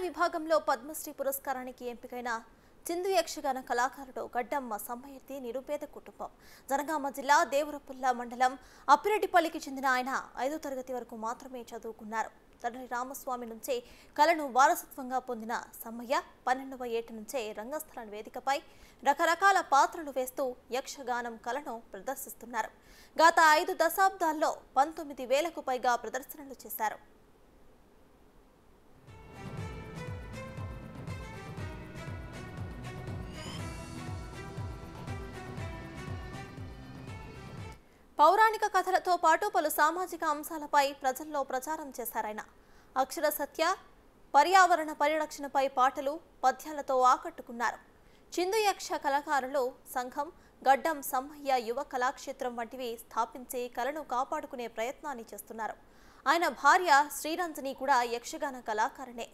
విభాగంలో పద్మశ్రీ పురస్కారానికి ఎంపికైన చిందు యక్షగాన కళాకారుడు గడ్డమ్మ సమ్మయ్యతి నిరుపేద కుటుంబం. జనగామ జిల్లా దేవరపుల్ల మండలం అప్పిరెడ్డిపల్లికి చెందిన ఆయన 5వ తరగతి వరకు మాత్రమే చదువుకున్నారు. తండ్రి రామస్వామి నుంచే కళను వారసత్వంగా పొందిన సమ్మయ్య 12వ ఏట నుంచే రంగస్థల వేదికపై రకరకాల పాత్రలు వేస్తూ యక్షగానం కళను ప్రదర్శిస్తున్నారు. గత 5 దశాబ్దాల్లో 19,000కు పైగా ప్రదర్శనలు చేశారు. పౌరాణిక కథలతో పాటు పలు సామాజిక అంశాలపై ప్రజల్లో ప్రచారం చేశారాయన. అక్షర సత్య, పర్యావరణ పరిరక్షణపై పాటలు, పద్యాలతో ఆకట్టుకున్నారు. చిందు యక్ష కళాకారులు సంఘం, గడ్డం సమ్మయ్య యువ కళాక్షేత్రం వంటివి స్థాపించి కళను కాపాడుకునే ప్రయత్నాన్ని చేస్తున్నారు. ఆయన భార్య శ్రీరంజని కూడా యక్షగాన కళాకారునే.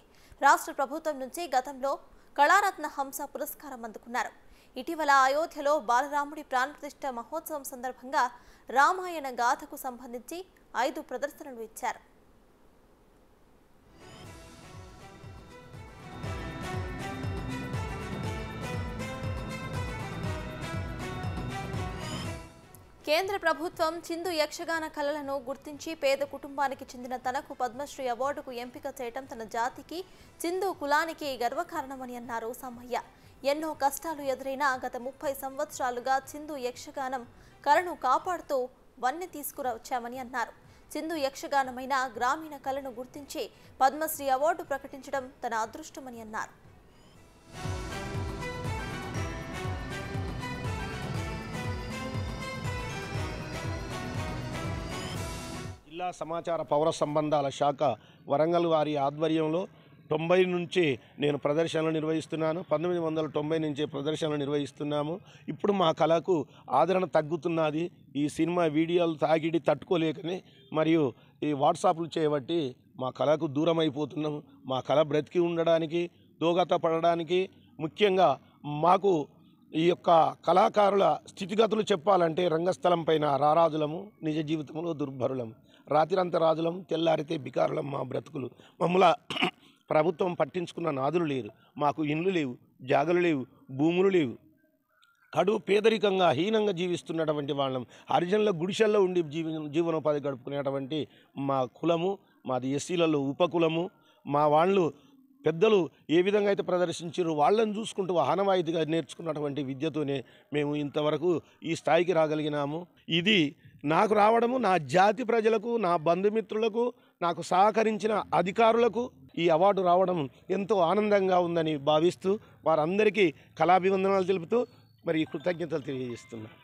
రాష్ట్ర ప్రభుత్వం నుంచి గతంలో కళారత్న హంస పురస్కారం అందుకున్నారు. ఇటీవల అయోధ్యలో బాలరాముడి ప్రాణప్రతిష్ఠ మహోత్సవం సందర్భంగా రామాయణ గాథకు సంబంధించి 5 ప్రదర్శనలు ఇచ్చారు. కేంద్ర ప్రభుత్వం చిందు యక్షగాన కళలను గుర్తించి పేద కుటుంబానికి చెందిన తనకు పద్మశ్రీ అవార్డుకు ఎంపిక చేయడం తన జాతికి, చిందు కులానికి గర్వకారణమని అన్నారు సమ్మయ్య. ఎన్నో కష్టాలు ఎదురైనా గత 30 సంవత్సరాలుగా చిందు యక్షగానం కళను కాపాడుతూ వన్నె తీసుకువచ్చామని అన్నారు. చిందు యక్షగానమైన గ్రామీణ కళను గుర్తించి పద్మశ్రీ అవార్డు ప్రకటించడం తన అదృష్టమని అన్నారు. జిల్లా సమాచార పౌర సంబంధాల శాఖ వరంగల్ వారి ఆధ్వర్యంలో 90 నుంచి నేను ప్రదర్శనలు నిర్వహిస్తున్నాను. 1990 నుంచే ప్రదర్శనలు నిర్వహిస్తున్నాము. ఇప్పుడు మా కళకు ఆదరణ తగ్గుతున్నది. ఈ సినిమా వీడియోలు తాగిడి తట్టుకోలేకనే మరియు ఈ వాట్సాప్లు చేయబట్టి మా కళకు దూరం అయిపోతున్నాము. మా కళ బ్రతికి ఉండడానికి, దోగత పడడానికి, ముఖ్యంగా మాకు ఈ యొక్క కళాకారుల స్థితిగతులు చెప్పాలంటే రంగస్థలం పైన రారాజులము, నిజ జీవితంలో దుర్భరులము, రాతిరంత రాజులం, తెల్లారితే బికారులం మా బ్రతుకులు. మమ్మల్ని ప్రభుత్వం పట్టించుకున్న నాదులు లేరు. మాకు ఇండ్లు లేవు, జాగలు లేవు, భూములు లేవు. కడు పేదరికంగా హీనంగా జీవిస్తున్నటువంటి వాళ్ళం. హరిజనుల గుడిసెల్లో ఉండి జీవనోపాధి గడుపుకునేటువంటి మా కులము, మాది ఎస్సీలలో ఉపకులము. మా వాళ్ళు పెద్దలు ఏ విధంగా అయితే ప్రదర్శించారో వాళ్ళని చూసుకుంటూ ఆనవాయితీగా నేర్చుకున్నటువంటి విద్యతోనే మేము ఇంతవరకు ఈ స్థాయికి రాగలిగినాము. ఇది నాకు రావడము, నా జాతి ప్రజలకు, నా బంధుమిత్రులకు, నాకు సహకరించిన అధికారులకు ఈ అవార్డు రావడం ఎంతో ఆనందంగా ఉందని భావిస్తూ వారందరికీ కళాభివందనాలు తెలుపుతూ మరి కృతజ్ఞతలు తెలియజేస్తున్నాను.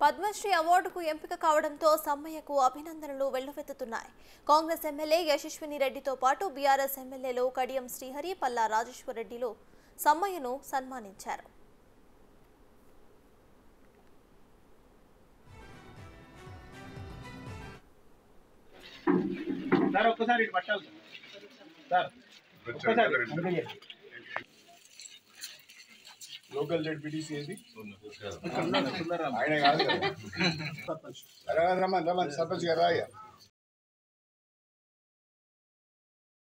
పద్మశ్రీ అవార్డుకు ఎంపిక కావడంతో సమ్మయ్యకు అభినందనలు వెల్లువెత్తుతున్నాయి. కాంగ్రెస్ ఎమ్మెల్యే యశస్విని రెడ్డితో పాటు బీఆర్ఎస్ ఎమ్మెల్యేలు కడియం శ్రీహరి, పల్లా రాజేశ్వర్ రెడ్డిలు సమ్మయ్యను సన్మానించారు. లోకల్ జెడ్పీటీసీ ఏది ఆయన కాదు కదా. రమన్ సర్పంచ్ గారు రాయ్యా.